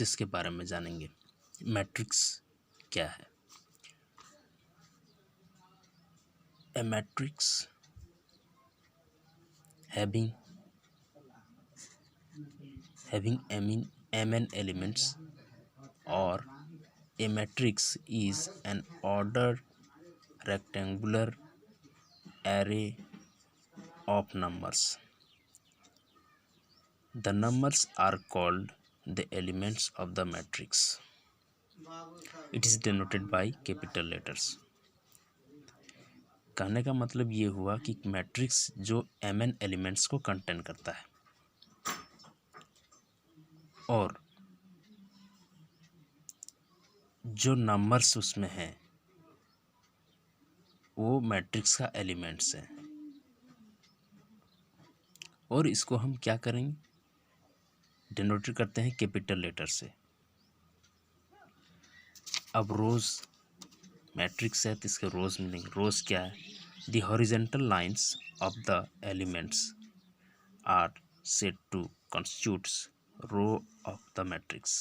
Matrix के बारे में जानेंगे। मैट्रिक्स क्या है? ए matrix having mn elements, or a matrix is an ordered rectangular array of numbers. The numbers are called the elements of the matrix. It is denoted by capital letters. कहने का मतलब ये हुआ कि मैट्रिक्स जो mn elements को contain करता है और जो नंबर्स उसमें हैं वो मैट्रिक्स का एलिमेंट्स हैं, और इसको हम क्या करेंगे, डिनोट करते हैं कैपिटल लेटर से। अब रोज मैट्रिक्स है तो इसके रोज मिलेंगे। रोज क्या है? The horizontal lines of the elements are said to constitutes row of the matrix.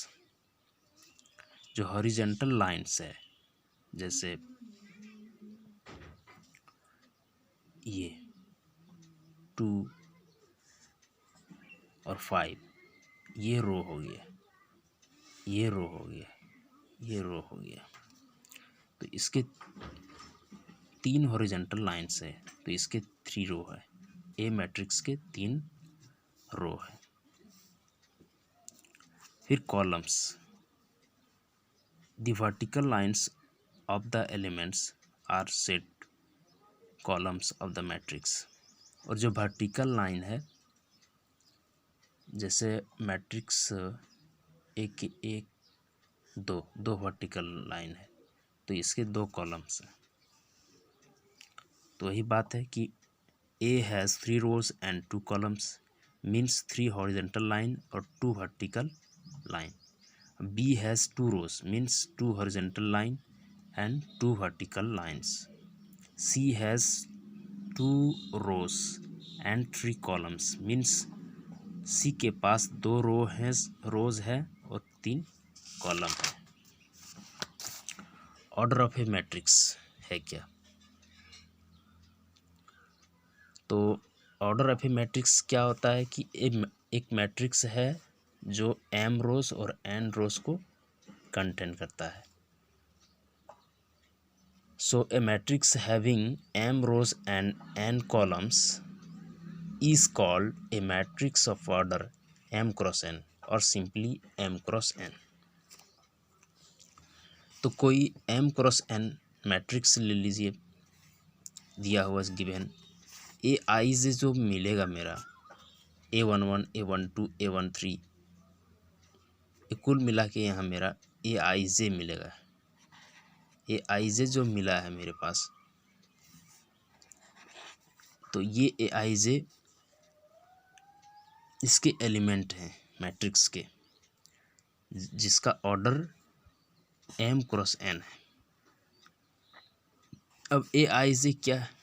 जो हॉरिजेंटल लाइंस है, जैसे ये 2 और 5, ये रो हो गया, ये रो हो गया, ये रो हो गया। तो इसके 3 हॉरिजेंटल लाइंस है तो इसके 3 रो है। ए मैट्रिक्स के 3 रो है। फिर columns, the vertical lines of the elements are said columns of the matrix. और जो वर्टिकल लाइन है, जैसे मैट्रिक्स एक दो वर्टिकल लाइन है तो इसके 2 कॉलम्स हैं। तो वही बात है कि A has 3 rows and 2 columns means 3 horizontal line और 2 vertical line. B has 2 rows means 2 horizontal line and 2 vertical lines. C has 2 rows and 3 columns means C के पास 2 रोज है और 3 कॉलम है। ऑर्डर ऑफ ए मैट्रिक्स है क्या? तो order of A matrix क्या होता है कि एक मैट्रिक्स है जो m रोज और n रोज को कंटेन करता है। So a matrix having m rows and n columns is called a matrix of order m cross n और सिंपली m क्रॉस n। तो कोई m क्रॉस n मैट्रिक्स ले लीजिए, दिया हुआ गिवन ए आई जे जो मिलेगा मेरा A11 A12 A13, कुल मिला के यहाँ मेरा ए आई जे मिलेगा। ए आई जे जो मिला है मेरे पास, तो ये ए आई जे इसके एलिमेंट हैं मैट्रिक्स के, जिसका ऑर्डर m क्रॉस n है। अब ए आई जे क्या है?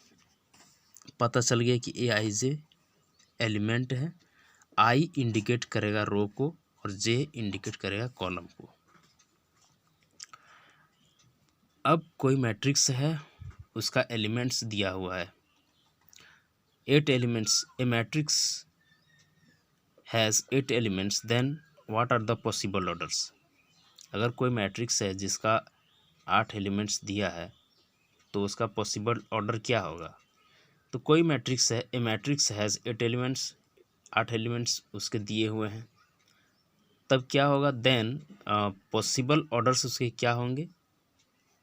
पता चल गया कि ए आई जे एलिमेंट है। आई इंडिकेट करेगा रो को और जे इंडिकेट करेगा कॉलम को। अब कोई मैट्रिक्स है, उसका एलिमेंट्स दिया हुआ है 8 elements. A matrix has 8 elements, then what are the possible orders. अगर कोई मैट्रिक्स है जिसका 8 एलिमेंट्स दिया है तो उसका पॉसिबल ऑर्डर क्या होगा? तो कोई मैट्रिक्स है, ए मैट्रिक्स हैज़ 8 एलिमेंट्स, 8 एलिमेंट्स उसके दिए हुए हैं, तब क्या होगा? देन पॉसिबल ऑर्डर्स उसके क्या होंगे?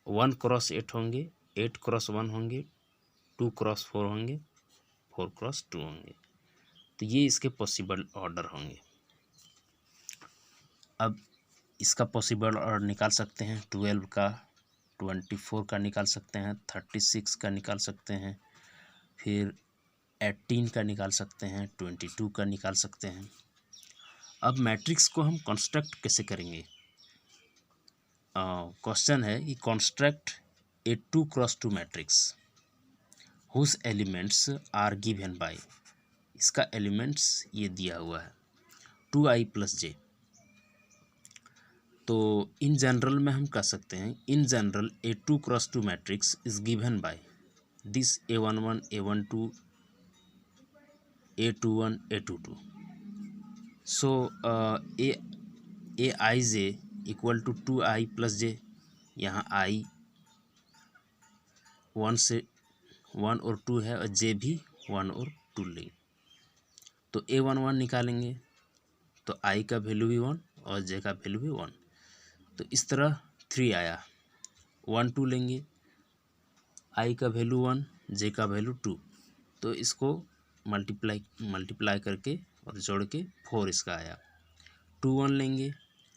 1 क्रॉस 8 होंगे, 8 क्रॉस 1 होंगे, 2 क्रॉस 4 होंगे, 4 क्रॉस 2 होंगे। तो ये इसके पॉसिबल ऑर्डर होंगे। अब इसका पॉसिबल ऑर्डर निकाल सकते हैं 12 का, 24 का निकाल सकते हैं, 36 का निकाल सकते हैं, फिर 18 का निकाल सकते हैं, 22 का निकाल सकते हैं। अब मैट्रिक्स को हम कंस्ट्रक्ट कैसे करेंगे? क्वेश्चन है कि construct a 2 cross 2 matrix whose elements are given by. इसका एलिमेंट्स ये दिया हुआ है 2i + j। तो इन जनरल में हम कह सकते हैं, in general a 2x2 matrix is given by this A11 A12 A21 A22। So a i j equal to 2i plus j, यहाँ i 1 और 2 है और जे भी 1 और 2 लेंगे। तो A11 निकालेंगे तो i का वैल्यू भी 1 और j का वैल्यू भी 1। तो इस तरह 3 आया। 1 2 लेंगे, i का वैल्यू 1 j का वैल्यू 2। तो इसको मल्टीप्लाई करके और जोड़ के 4 इसका आया। 2 1 लेंगे,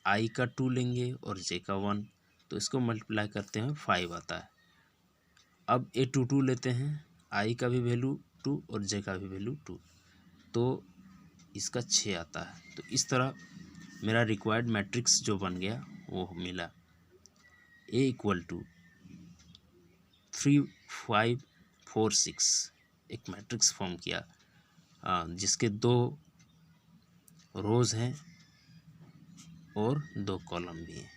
i का 2 लेंगे और j का 1। तो इसको मल्टीप्लाई करते हैं 5 आता है। अब A22 लेते हैं, i का भी वैल्यू 2 और j का भी वैल्यू 2। तो इसका 6 आता है। तो इस तरह मेरा रिक्वायर्ड मैट्रिक्स जो बन गया वो मिला। A इक्वल टू 3 5 4 6 एक मैट्रिक्स फॉर्म किया, जिसके 2 रोज हैं और 2 कॉलम भी हैं,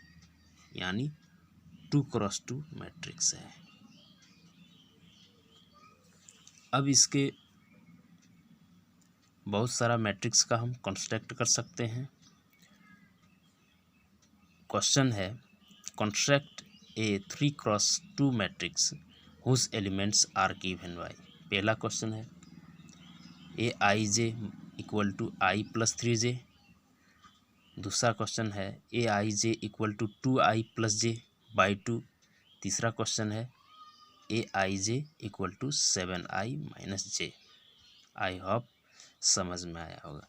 यानी 2x2 मैट्रिक्स है। अब इसके बहुत सारा मैट्रिक्स का हम कंस्ट्रक्ट कर सकते हैं। क्वेश्चन है, construct a 3x2 matrix whose elements are given by. पहला क्वेश्चन है a i j equal to i plus 3j। दूसरा क्वेश्चन है a i j equal to 2i plus j by 2। तीसरा क्वेश्चन है a i j equal to 7i minus j. I hope समझ में आया होगा।